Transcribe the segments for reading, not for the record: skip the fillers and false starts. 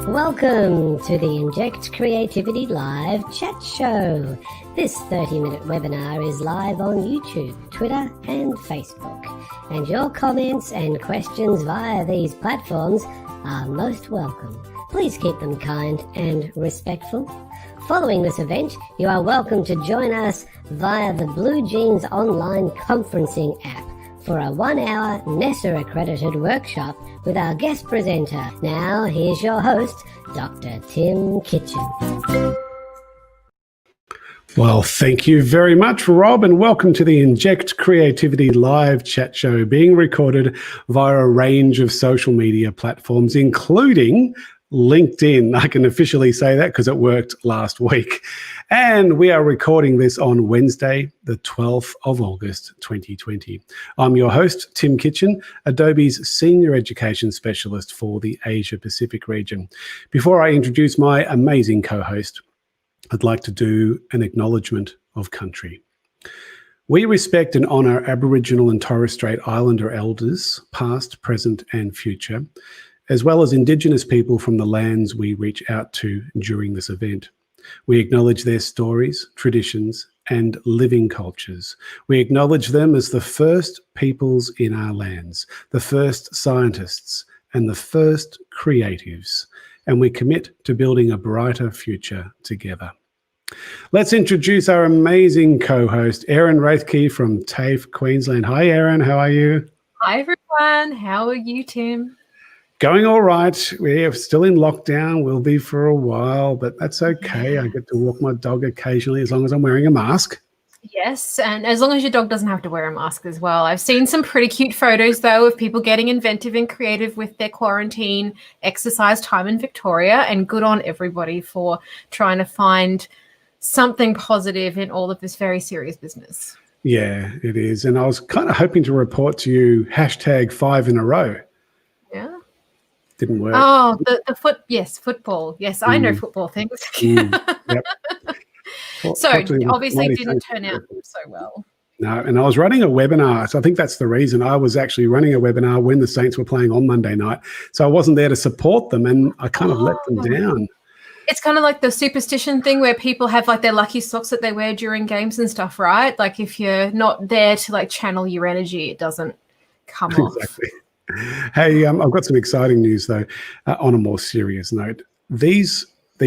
Welcome to the Inject Creativity Live Chat Show. This 30-minute webinar is live on YouTube, Twitter and Facebook. And your comments and questions via these platforms are most welcome. Please keep them kind and respectful. Following this event, you are welcome to join us via the Blue Jeans online conferencing app for a 1-hour NESA-accredited workshop with our guest presenter. Now, here's your host, Dr. Tim Kitchen. Well, thank you very much, Rob, and welcome to the Inject Creativity Live Chat Show, being recorded via a range of social media platforms, including LinkedIn. I can officially say that because it worked last week. And we are recording this on Wednesday, the 12th of August, 2020. I'm your host, Tim Kitchen, Adobe's Senior Education Specialist for the Asia Pacific region. Before I introduce my amazing co-host, I'd like to do an acknowledgement of country. We respect and honour Aboriginal and Torres Strait Islander elders, past, present and future, as well as Indigenous people from the lands we reach out to during this event. We acknowledge their stories, traditions, and living cultures. We acknowledge them as the first peoples in our lands, the first scientists, and the first creatives, and we commit to building a brighter future together. Let's introduce our amazing co-host, Erin Rothke from TAFE, Queensland. Hi, Erin. How are you? Hi, everyone. How are you, Tim? Going all right. We're still in lockdown. We'll be for a while, but that's okay. I get to walk my dog occasionally as long as I'm wearing a mask. Yes, and as long as your dog doesn't have to wear a mask as well. I've seen some pretty cute photos, though, of people getting inventive and creative with their quarantine exercise time in Victoria, and good on everybody for trying to find something positive in all of this very serious business. Yeah, it is. And I was kind of hoping to report to you #5 in a row. Yeah. Didn't work. Oh, football. Yes, I know football things. Yep. So obviously didn't turn out so well. No, and I was running a webinar, so I think that's the reason. I was actually running a webinar when the Saints were playing on Monday night, so I wasn't there to support them, and I kind of let them down. It's kind of like the superstition thing where people have like their lucky socks that they wear during games and stuff, right? Like if you're not there to like channel your energy, it doesn't come off. Exactly. Hey, I've got some exciting news though. On a more serious note, these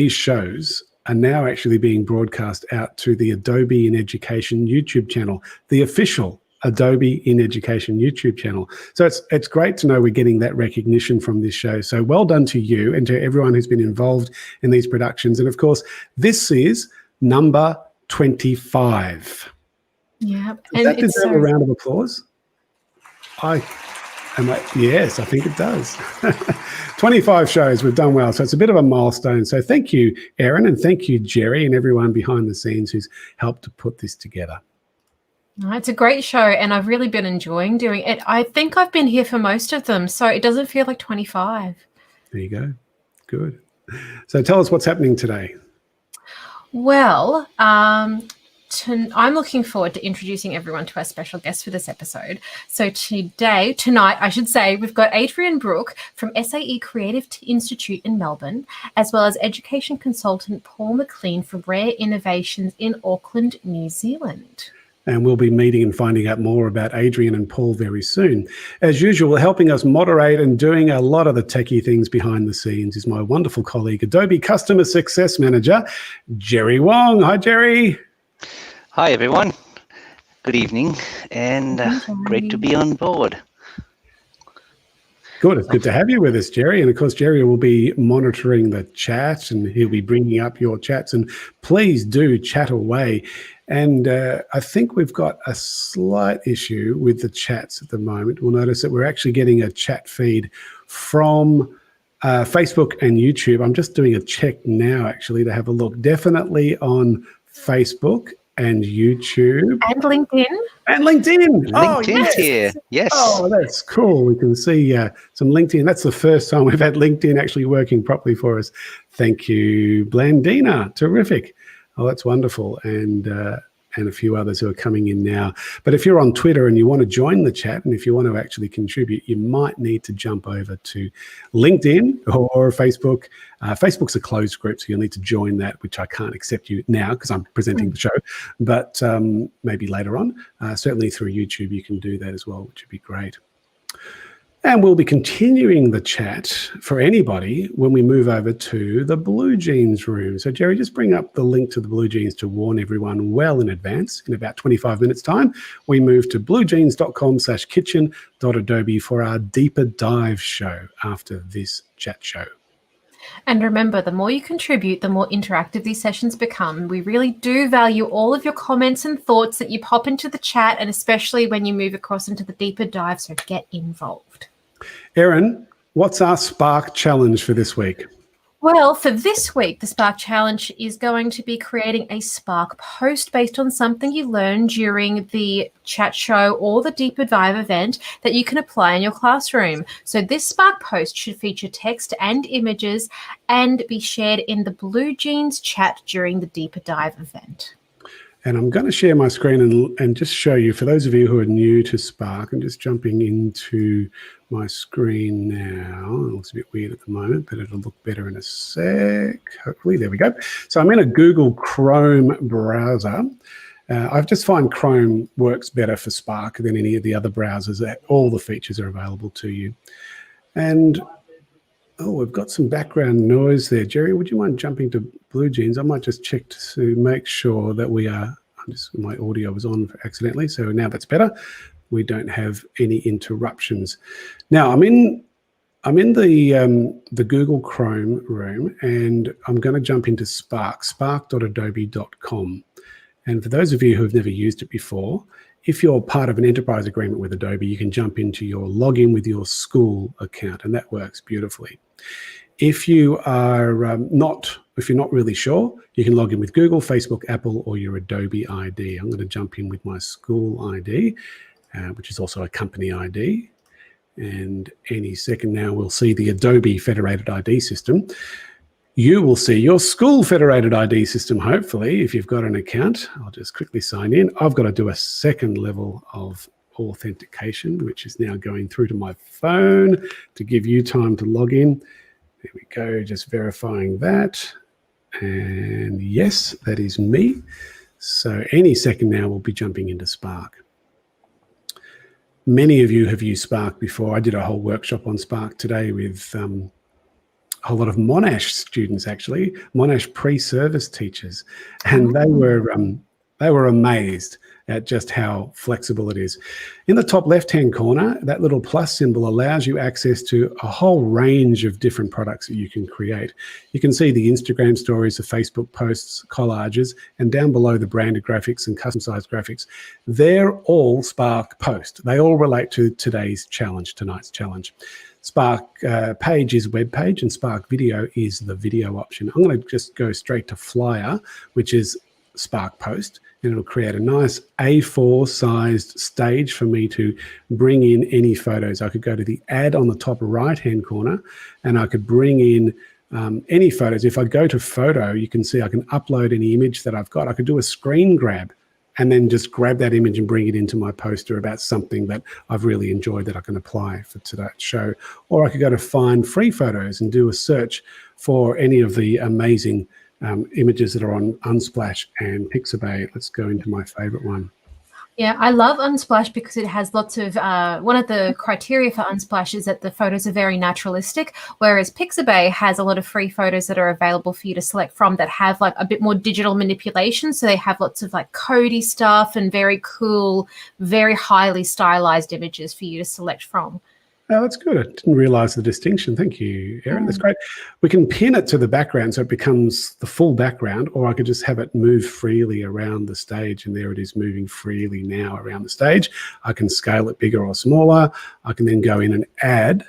shows are now actually being broadcast out to the Adobe in Education YouTube channel, the official Adobe in Education YouTube channel. So it's great to know we're getting that recognition from this show. So well done to you and to everyone who's been involved in these productions. And of course, this is number 25. Yeah. Does that deserve a round of applause? Yes, I think it does. 25 shows, we've done well. So it's a bit of a milestone. So thank you, Erin, and thank you, Jerry, and everyone behind the scenes who's helped to put this together. It's a great show, and I've really been enjoying doing it. I think I've been here for most of them, so it doesn't feel like 25. There you go. Good. So tell us what's happening today. Well, I'm looking forward to introducing everyone to our special guest for this episode. So tonight, I should say, we've got Adrian Brooke from SAE Creative Institute in Melbourne, as well as education consultant Paul Mclean from Rare Innovations in Auckland, New Zealand. And we'll be meeting and finding out more about Adrian and Paul very soon. As usual, helping us moderate and doing a lot of the techie things behind the scenes is my wonderful colleague, Adobe Customer Success Manager, Jerry Wong. Hi, Jerry. Hi, everyone. Good evening, and great to be on board. Good. It's good to have you with us, Jerry. And of course, Jerry will be monitoring the chat and he'll be bringing up your chats. And please do chat away. And I think we've got a slight issue with the chats at the moment. We'll notice that we're actually getting a chat feed from Facebook and YouTube. I'm just doing a check now, actually, to have a look. Definitely on Facebook and YouTube. And LinkedIn. And LinkedIn. LinkedIn's here. Yes. Oh, that's cool. We can see some LinkedIn. That's the first time we've had LinkedIn actually working properly for us. Thank you, Blandina. Terrific. Oh, that's wonderful. And and a few others who are coming in now. But if you're on Twitter and you want to join the chat, and if you want to actually contribute, you might need to jump over to LinkedIn or Facebook. Facebook's a closed group, so you'll need to join that, which I can't accept you now because I'm presenting the show, but maybe later on. Certainly through YouTube, you can do that as well, which would be great. And we'll be continuing the chat for anybody when we move over to the Blue Jeans room. So Jerry, just bring up the link to the Blue Jeans to warn everyone well in advance. In about 25 minutes time, we move to bluejeans.com/kitchen.adobe for our deeper dive show after this chat show. And remember, the more you contribute, the more interactive these sessions become. We really do value all of your comments and thoughts that you pop into the chat, and especially when you move across into the deeper dive, so get involved. Erin, what's our Spark challenge for this week? Well, for this week, the Spark Challenge is going to be creating a Spark post based on something you learned during the chat show or the Deeper Dive event that you can apply in your classroom. So this Spark post should feature text and images and be shared in the Blue Jeans chat during the Deeper Dive event. And I'm going to share my screen and just show you, for those of you who are new to Spark, I'm just jumping into my screen now. It looks a bit weird at the moment, but it'll look better in a sec. Hopefully, there we go. So I'm in a Google Chrome browser. I've just found Chrome works better for Spark than any of the other browsers. All the features are available to you. And oh, we've got some background noise there. Jerry, would you mind jumping to Blue Jeans? I might just check to make sure that we are, my audio was on accidentally, so now that's better. We don't have any interruptions. Now, I'm in the Google Chrome room, and I'm going to jump into Spark, spark.adobe.com. And for those of you who have never used it before, if you're part of an enterprise agreement with Adobe, you can jump into your login with your school account, and that works beautifully. If you are not really sure, you can log in with Google, Facebook, Apple, or your Adobe ID. I'm going to jump in with my school ID, which is also a company ID. And any second now, we'll see the Adobe Federated ID system. You will see your school federated ID system, hopefully, if you've got an account. I'll just quickly sign in. I've got to do a second level of authentication, which is now going through to my phone to give you time to log in. There we go, just verifying that. And yes, that is me. So any second now, we'll be jumping into Spark. Many of you have used Spark before. I did a whole workshop on Spark today with a whole lot of Monash students, actually, Monash pre-service teachers, and they were amazed at just how flexible it is. In the top left-hand corner, that little plus symbol allows you access to a whole range of different products that you can create. You can see the Instagram stories, the Facebook posts, collages, and down below the branded graphics and custom-sized graphics. They're all Spark posts. They all relate to tonight's challenge. Spark page is web page, and Spark video is the video option. I'm going to just go straight to Flyer, which is Spark post, and it'll create a nice A4 sized stage for me to bring in any photos. I could go to the add on the top right hand corner, and I could bring in any photos. If I go to photo, you can see I can upload any image that I've got. I could do a screen grab and then just grab that image and bring it into my poster about something that I've really enjoyed that I can apply for today's show. Or I could go to find free photos and do a search for any of the amazing images that are on Unsplash and Pixabay. Let's go into my favorite one. Yeah, I love Unsplash because it has lots of, one of the criteria for Unsplash is that the photos are very naturalistic, whereas Pixabay has a lot of free photos that are available for you to select from that have like a bit more digital manipulation. So they have lots of like codey stuff and very cool, very highly stylized images for you to select from. Oh, that's good. I didn't realize the distinction. Thank you, Erin. That's great. We can pin it to the background so it becomes the full background, or I could just have it move freely around the stage, and there it is moving freely now around the stage. I can scale it bigger or smaller. I can then go in and add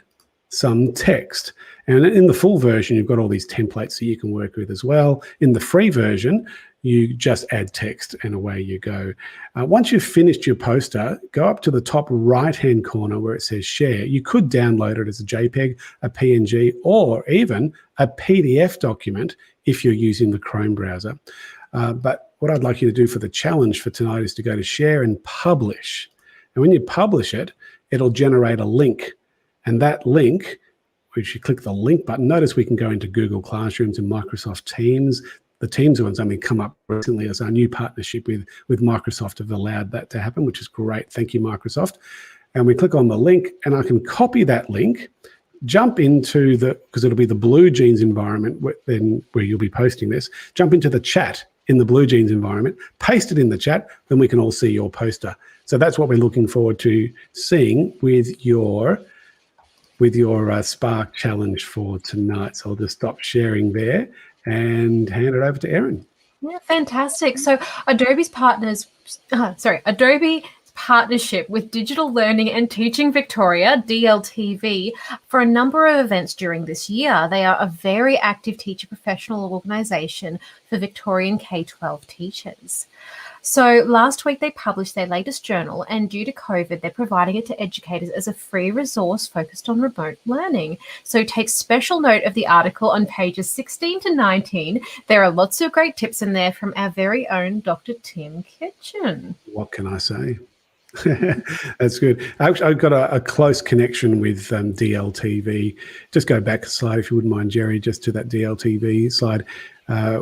some text. And in the full version, you've got all these templates that you can work with as well. In the free version, you just add text and away you go. Once you've finished your poster, go up to the top right-hand corner where it says share. You could download it as a JPEG, a PNG, or even a PDF document if you're using the Chrome browser. But what I'd like you to do for the challenge for tonight is to go to share and publish. And when you publish it, it'll generate a link. And that link, if you click the link button, notice we can go into Google Classrooms and Microsoft Teams. The Teams one's only come up recently as our new partnership with Microsoft have allowed that to happen, which is great. Thank you, Microsoft. And we click on the link, and I can copy that link, jump into because it'll be the Blue Jeans environment where you'll be posting this, jump into the chat in the Blue Jeans environment, paste it in the chat, then we can all see your poster. So that's what we're looking forward to seeing with your Spark challenge for tonight. So I'll just stop sharing there and hand it over to Erin. Yeah, fantastic. So Adobe's partnership with Digital Learning and Teaching Victoria, DLTV, for a number of events during this year. They are a very active teacher professional organisation for Victorian K-12 teachers. So last week they published their latest journal, and due to COVID, they're providing it to educators as a free resource focused on remote learning. So take special note of the article on pages 16 to 19. There are lots of great tips in there from our very own Dr. Tim Kitchen. What can I say? That's good. I've got a close connection with DLTV. Just go back a slide, if you wouldn't mind, Jerry, just to that DLTV slide.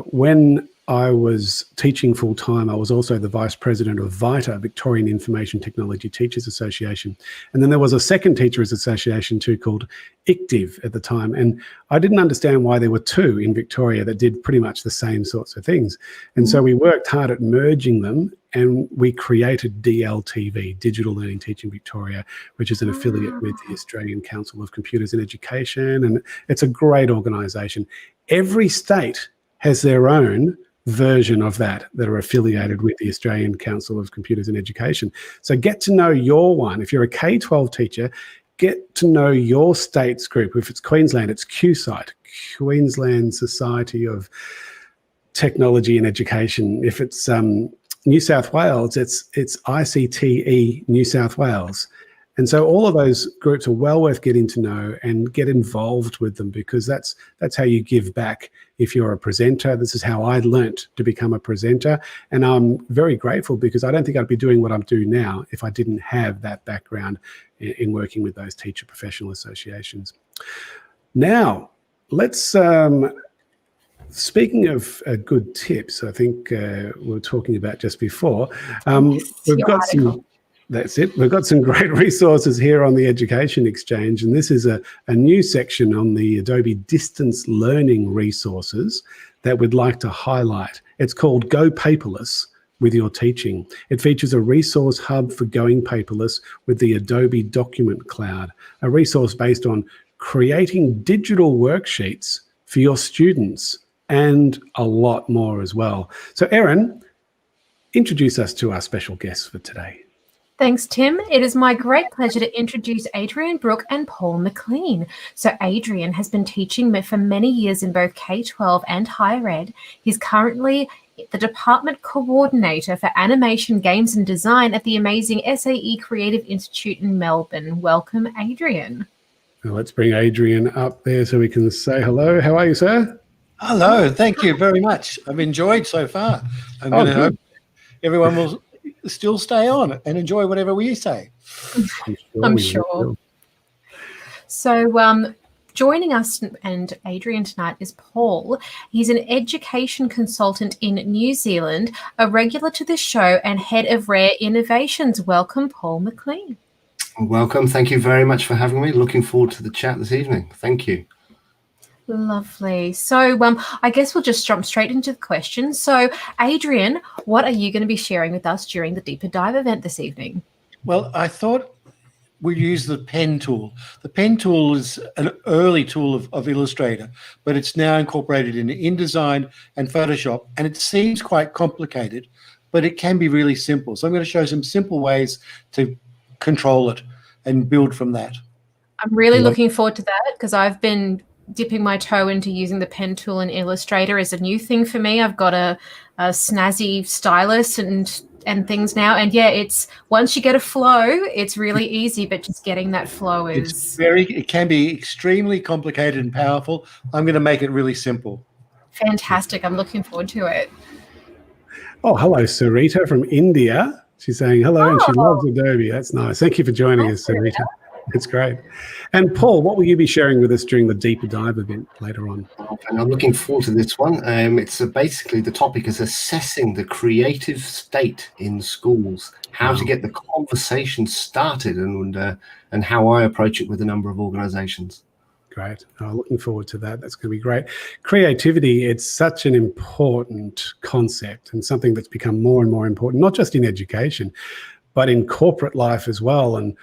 When I was teaching full-time, I was also the Vice President of VITA, Victorian Information Technology Teachers Association. And then there was a second teachers association too called ICTIV at the time. And I didn't understand why there were two in Victoria that did pretty much the same sorts of things. And so we worked hard at merging them, and we created DLTV, Digital Learning Teaching Victoria, which is an affiliate with the Australian Council of Computers in Education. And it's a great organisation. Every state has their own version of that are affiliated with the Australian Council of Computers in Education. So get to know your one. If you're a K-12 teacher, get to know your state's group. If it's Queensland, it's QSITE, Queensland Society of Technology and Education. If it's New South Wales, it's ICTE New South Wales. And so all of those groups are well worth getting to know and get involved with them, because that's how you give back if you're a presenter. This is how I learnt to become a presenter. And I'm very grateful, because I don't think I'd be doing what I'm doing now if I didn't have that background in working with those teacher professional associations. Now, let's, speaking of good tips, I think we were talking about just before, we've got some... That's it. We've got some great resources here on the Education Exchange, and this is a new section on the Adobe Distance Learning resources that we'd like to highlight. It's called Go Paperless with Your Teaching. It features a resource hub for going paperless with the Adobe Document Cloud, a resource based on creating digital worksheets for your students and a lot more as well. So Erin, introduce us to our special guests for today. Thanks, Tim. It is my great pleasure to introduce Adrian, Brooke and Paul Mclean. So Adrian has been teaching for many years in both K-12 and higher ed. He's currently the Department Coordinator for Animation, Games and Design at the amazing SAE Creative Institute in Melbourne. Welcome, Adrian. Now let's bring Adrian up there so we can say hello. How are you, sir? Hello. Thank you very much. I've enjoyed so far. I'm going to hope everyone will still stay on and enjoy whatever we say. I'm sure. So joining us and Adrian tonight is Paul. He's an education consultant in New Zealand, a regular to the show and head of Rare Innovations. Welcome, Paul Mclean. Welcome. Thank you very much for having me. Looking forward to the chat this evening. Thank you. Lovely. So I guess we'll just jump straight into the questions. So Adrian, what are you going to be sharing with us during the Deeper Dive event this evening? Well, I thought we'd use the pen tool. The pen tool is an early tool of Illustrator, but it's now incorporated into InDesign and Photoshop, and it seems quite complicated, but it can be really simple. So I'm going to show some simple ways to control it and build from that. I'm really looking forward to that, because I've been dipping my toe into using the pen tool in Illustrator is a new thing for me. I've got a snazzy stylus and things now, and yeah, it's once you get a flow, it's really easy, but just getting that flow is it can be extremely complicated and powerful. I'm going to make it really simple. Fantastic. I'm looking forward to it. Oh, hello, Sarita from India. She's saying hello and she Oh. loves Adobe. That's nice. Thank you for joining us, Sarita. It's great. And Paul, what will you be sharing with us during the deeper dive event later on? And I'm looking forward to this one. It's basically the topic is assessing the creative state in schools, how to get the conversation started, and how I approach it with a number of organizations. Great. Looking forward to that. That's going to be great. Creativity, it's such an important concept and something that's become more and more important, not just in education, but in corporate life as well. And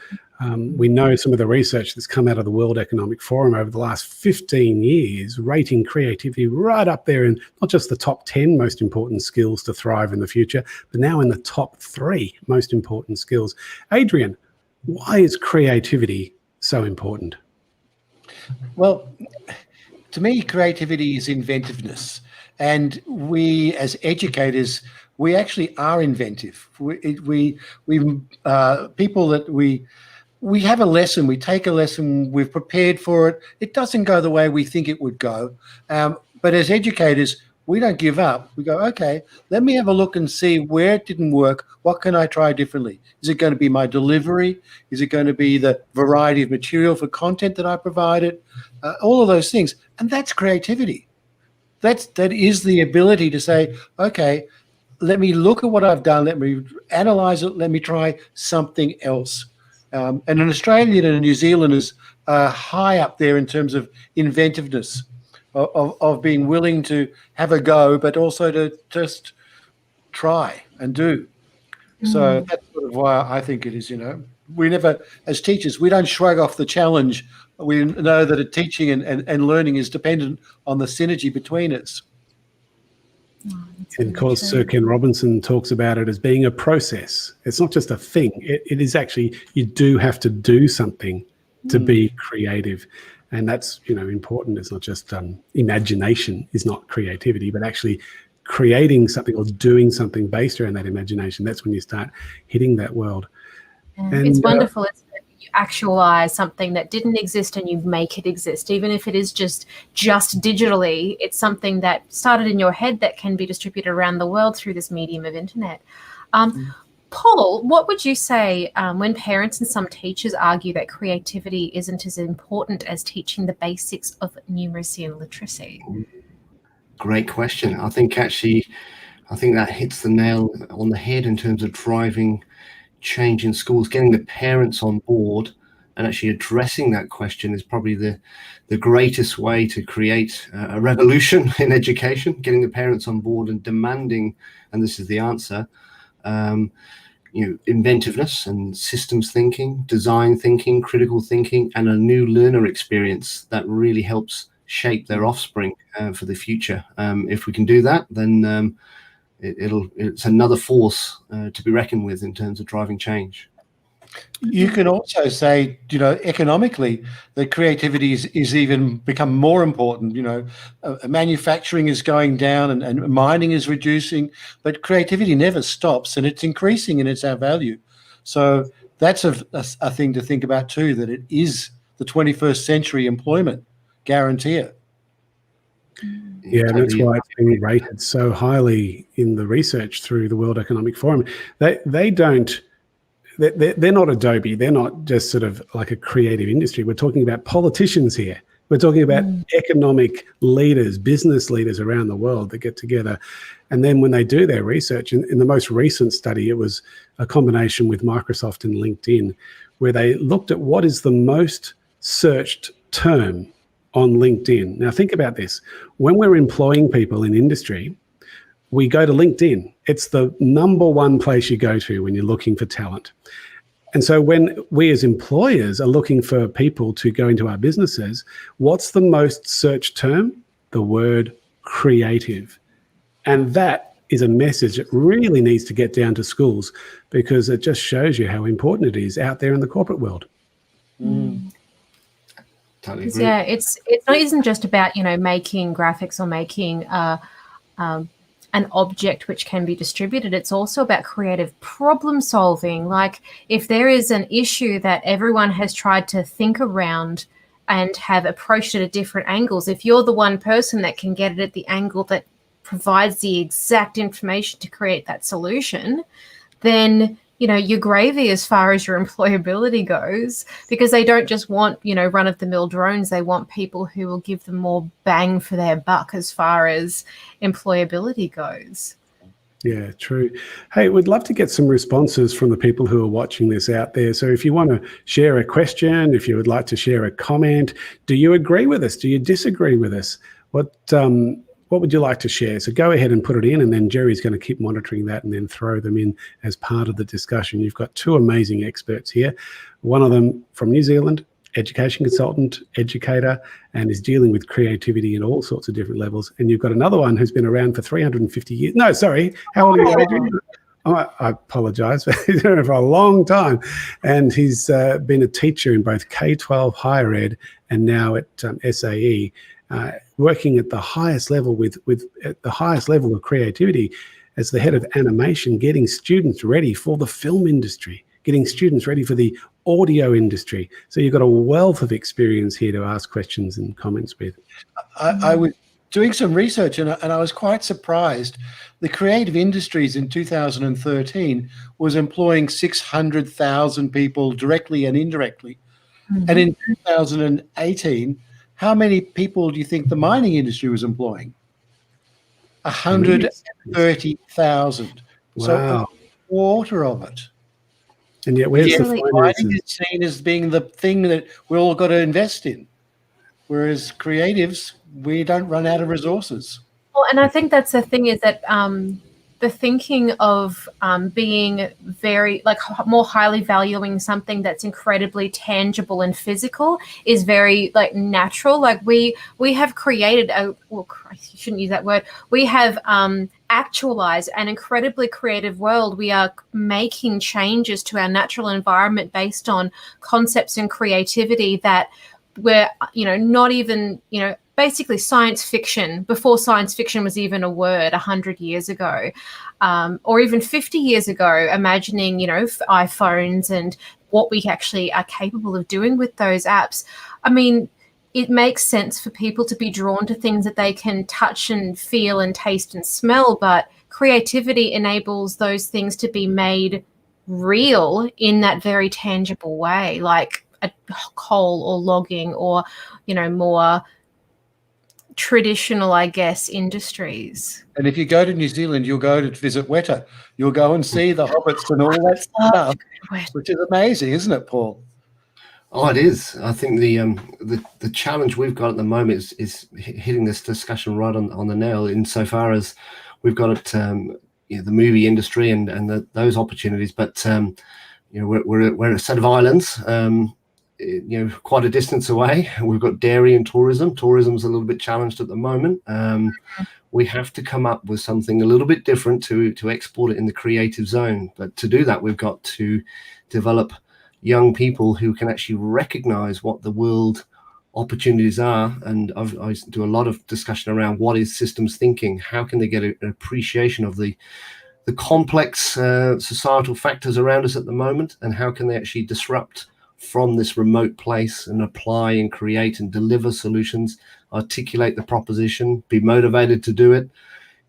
we know some of the research that's come out of the World Economic Forum over the last 15 years, rating creativity right up there in not just the top 10 most important skills to thrive in the future, but now in the top 3 most important skills. Adrian, why is creativity so important? Well, to me, creativity is inventiveness. And we, as educators, we actually are inventive. We people that we have a lesson, we take a lesson, we've prepared for it. It doesn't go the way we think it would go. But as educators, we don't give up. We go, okay, let me have a look and see where it didn't work. What can I try differently? Is it going to be my delivery? Is it going to be the variety of material for content that I provided? All of those things. And that's creativity. That is the ability to say, okay, let me look at what I've done. Let me analyze it. Let me try something else. And an Australian and a New Zealanders are high up there in terms of inventiveness, of being willing to have a go, but also to just try and do. So that's sort of why I think it is, we never, as teachers, we don't shrug off the challenge. We know that a teaching and learning is dependent on the synergy between us. And of course, Sir Ken Robinson talks about it as being a process. It's not just a thing. It is actually, you do have to do something to be creative. And that's, important. It's not just imagination is not creativity, but actually creating something or doing something based around that imagination. That's when you start hitting that world. And it's wonderful. You actualize something that didn't exist and you make it exist, even if it is just digitally. It's something that started in your head that can be distributed around the world through this medium of internet. Paul, what would you say when parents and some teachers argue that creativity isn't as important as teaching the basics of numeracy and literacy? Great question. I think that hits the nail on the head in terms of driving change in schools. Getting the parents on board and actually addressing that question is probably the greatest way to create a revolution in education. Getting the parents on board and demanding, and this is the answer, inventiveness and systems thinking, design thinking, critical thinking, and a new learner experience that really helps shape their offspring for the future. If we can do that, then it's another force to be reckoned with in terms of driving change. You can also say, economically, that creativity is even become more important. Manufacturing is going down and mining is reducing, but creativity never stops and it's increasing and it's our value. So that's a thing to think about too, that it is the 21st century employment guaranteer. Yeah, and that's why it's being rated so highly in the research through the World Economic Forum. They're not Adobe. They're not just sort of like a creative industry. We're talking about politicians here. We're talking about economic leaders, business leaders around the world that get together. And then when they do their research, in the most recent study, it was a combination with Microsoft and LinkedIn, where they looked at what is the most searched term on LinkedIn. Now think about this. When we're employing people in industry, we go to LinkedIn. It's the number one place you go to when you're looking for talent. And so when we as employers are looking for people to go into our businesses, what's the most searched term? The word creative. And that is a message that really needs to get down to schools, because it just shows you how important it is out there in the corporate world. Totally agree. Yeah, isn't just about making graphics or making an object which can be distributed. It's also about creative problem solving. Like if there is an issue that everyone has tried to think around and have approached it at different angles, if you're the one person that can get it at the angle that provides the exact information to create that solution, then you're gravy as far as your employability goes, because they don't just want, run-of-the-mill drones. They want people who will give them more bang for their buck as far as employability goes. Yeah, true. Hey, we'd love to get some responses from the people who are watching this out there. So if you want to share a question, if you would like to share a comment, do you agree with us? Do you disagree with us? What would you like to share? So go ahead and put it in, and then Jerry's going to keep monitoring that and then throw them in as part of the discussion. You've got two amazing experts here. One of them from New Zealand, education consultant, educator, and is dealing with creativity in all sorts of different levels. And you've got another one who's been around for 350 years. No, sorry. How old are you, Adrian? I apologise. He's been around for a long time. And he's been a teacher in both K-12 higher ed and now at SAE. Working at the highest level at the highest level of creativity as the head of animation, getting students ready for the film industry, getting students ready for the audio industry. So you've got a wealth of experience here to ask questions and comments with. I was doing some research and I was quite surprised. The creative industries in 2013 was employing 600,000 people directly and indirectly. Mm-hmm. And in 2018, how many people do you think the mining industry was employing? 130,000. Wow. So a quarter of it. And yet where's the mining finances? is seen as being the thing that we all got to invest in. Whereas creatives, we don't run out of resources. Well, and I think that's the thing, is that the thinking of being very, more highly valuing something that's incredibly tangible and physical is very, natural. We have created I shouldn't use that word. We have actualized an incredibly creative world. We are making changes to our natural environment based on concepts and creativity that we're, not even, basically science fiction, before science fiction was even a word 100 years ago, or even 50 years ago, imagining, iPhones and what we actually are capable of doing with those apps. I mean, it makes sense for people to be drawn to things that they can touch and feel and taste and smell, but creativity enables those things to be made real in that very tangible way, like a coal or logging or, more traditional, I guess, industries. And if you go to New Zealand, you'll go to visit Weta. You'll go and see the hobbits and all that stuff, which is amazing, isn't it, Paul? Oh, it is. I think the challenge we've got at the moment is hitting this discussion right on the nail, insofar as we've got it, the movie industry and those opportunities, but we're a set of islands. Quite a distance away. We've got dairy and tourism. Tourism's a little bit challenged at the moment. We have to come up with something a little bit different to export it in the creative zone. But to do that, we've got to develop young people who can actually recognize what the world opportunities are. And I do a lot of discussion around what is systems thinking. How can they get an appreciation of the complex societal factors around us at the moment, and how can they actually disrupt from this remote place and apply and create and deliver solutions, articulate the proposition, be motivated to do it,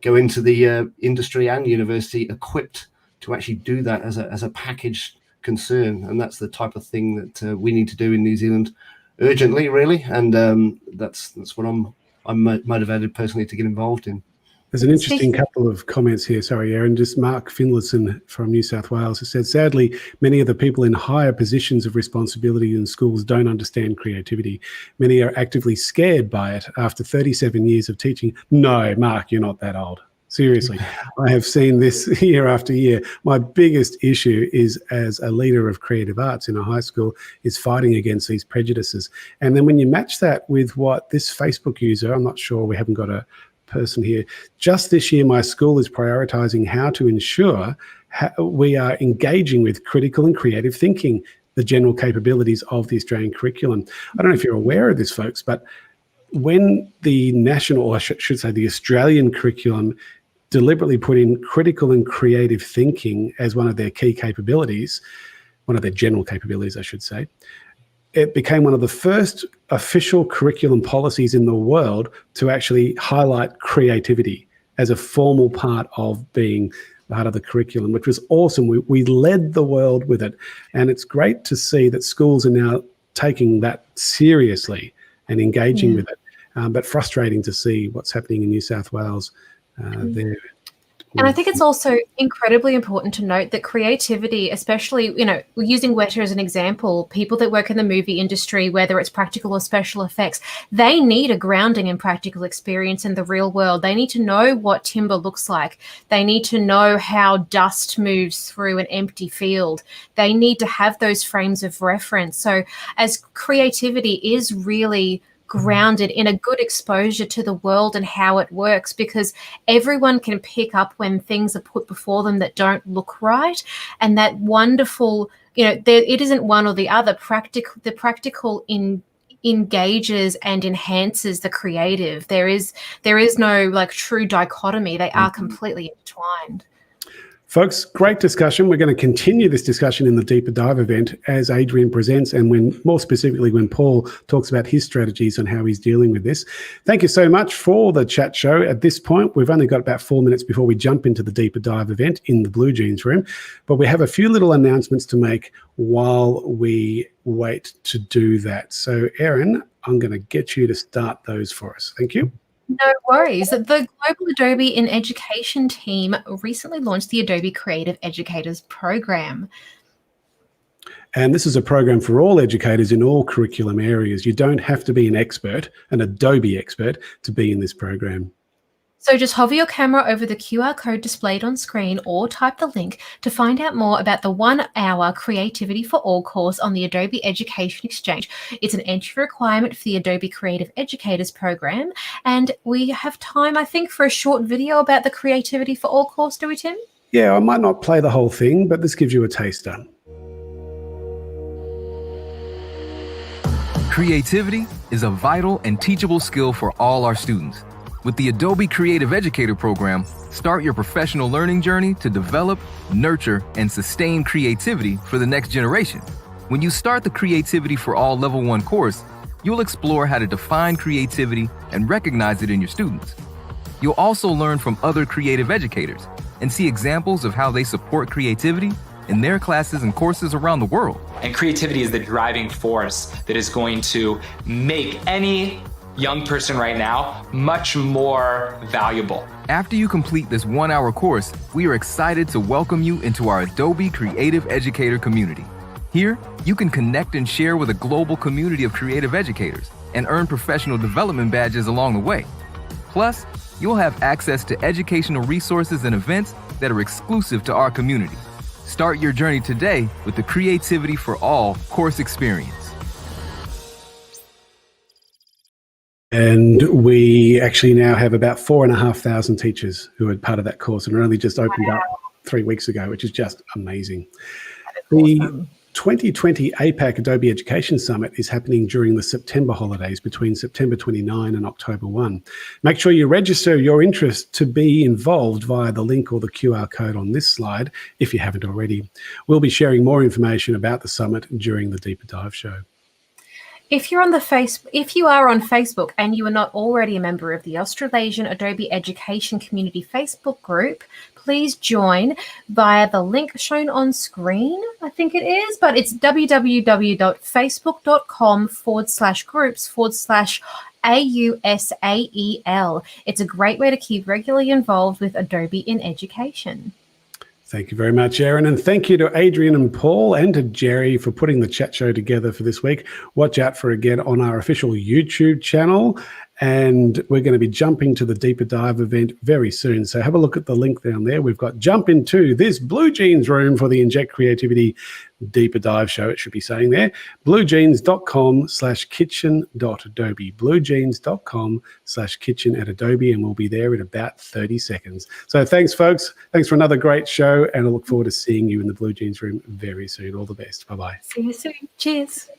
go into the industry and university equipped to actually do that as a packaged concern. And that's the type of thing that we need to do in New Zealand urgently, really. And that's what I'm motivated personally to get involved in. There's an interesting couple of comments here. Sorry, Aaron. Just Mark Finlayson from New South Wales has said, sadly, many of the people in higher positions of responsibility in schools don't understand creativity. Many are actively scared by it after 37 years of teaching. No, Mark, you're not that old. Seriously, I have seen this year after year. My biggest issue is, as a leader of creative arts in a high school, is fighting against these prejudices. And then when you match that with what this Facebook user, I'm not sure, we haven't got a person here, just this year my school is prioritizing how to ensure we are engaging with critical and creative thinking, the general capabilities of the Australian curriculum. I don't know if you're aware of this, folks, but when the national, or I should say the Australian curriculum, deliberately put in critical and creative thinking as one of their key capabilities, one of their general capabilities, I should say, it became one of the first official curriculum policies in the world to actually highlight creativity as a formal part of being part of the curriculum, which was awesome. We led the world with it. And it's great to see that schools are now taking that seriously and engaging with it. But frustrating to see what's happening in New South Wales there. And I think it's also incredibly important to note that creativity, especially, using Weta as an example, people that work in the movie industry, whether it's practical or special effects, they need a grounding in practical experience in the real world. They need to know what timber looks like. They need to know how dust moves through an empty field. They need to have those frames of reference. So as creativity is really grounded in a good exposure to the world and how it works, because everyone can pick up when things are put before them that don't look right. And that wonderful, it isn't one or the other. The practical engages and enhances the creative. There is no true dichotomy. They are completely intertwined. Folks, great discussion. We're going to continue this discussion in the Deeper Dive event as Adrian presents, and more specifically when Paul talks about his strategies on how he's dealing with this. Thank you so much for the chat show. At this point, we've only got about 4 minutes before we jump into the Deeper Dive event in the Blue Jeans room, but we have a few little announcements to make while we wait to do that. So, Erin, I'm going to get you to start those for us. Thank you. No worries. The Global Adobe in Education team recently launched the Adobe Creative Educators program. And this is a program for all educators in all curriculum areas. You don't have to be an expert, an Adobe expert, to be in this program. So just hover your camera over the QR code displayed on screen or type the link to find out more about the 1 hour Creativity for All course on the Adobe Education Exchange. It's an entry requirement for the Adobe Creative Educators program. And we have time, I think, for a short video about the Creativity for All course, do we, Tim? Yeah, I might not play the whole thing, but this gives you a taster. Creativity is a vital and teachable skill for all our students. With the Adobe Creative Educator program, start your professional learning journey to develop, nurture, and sustain creativity for the next generation. When you start the Creativity for All Level 1 course, you'll explore how to define creativity and recognize it in your students. You'll also learn from other creative educators and see examples of how they support creativity in their classes and courses around the world. And creativity is the driving force that is going to make any young person right now much more valuable. After you complete this 1 hour course, we are excited to welcome you into our Adobe Creative Educator community. Here, you can connect and share with a global community of creative educators and earn professional development badges along the way. Plus, you'll have access to educational resources and events that are exclusive to our community. Start your journey today with the Creativity for All course experience. And we actually now have about 4,500 teachers who are part of that course, and only just opened up 3 weeks ago, which is just amazing. The 2020 APAC Adobe Education Summit is happening during the September holidays between September 29 and October 1. Make sure you register your interest to be involved via the link or the QR code on this slide if you haven't already. We'll be sharing more information about the summit during the Deeper Dive show. If you are on Facebook and you are not already a member of the Australasian Adobe Education Community Facebook group, please join via the link shown on screen, I think it is, but it's www.facebook.com/groups/AUSAEL. It's a great way to keep regularly involved with Adobe in education. Thank you very much, Erin. And thank you to Adrian and Paul and to Jerry for putting the chat show together for this week. Watch out for it again on our official YouTube channel. And we're going to be jumping to the Deeper Dive event very soon. So have a look at the link down there. We've got jump into this Blue Jeans room for the Inject Creativity Deeper Dive show. It should be saying there, bluejeans.com/kitchen.adobe, bluejeans.com/kitchen@adobe, and we'll be there in about 30 seconds. So thanks, folks. Thanks for another great show. And I look forward to seeing you in the Blue Jeans room very soon. All the best. Bye-bye. See you soon. Cheers.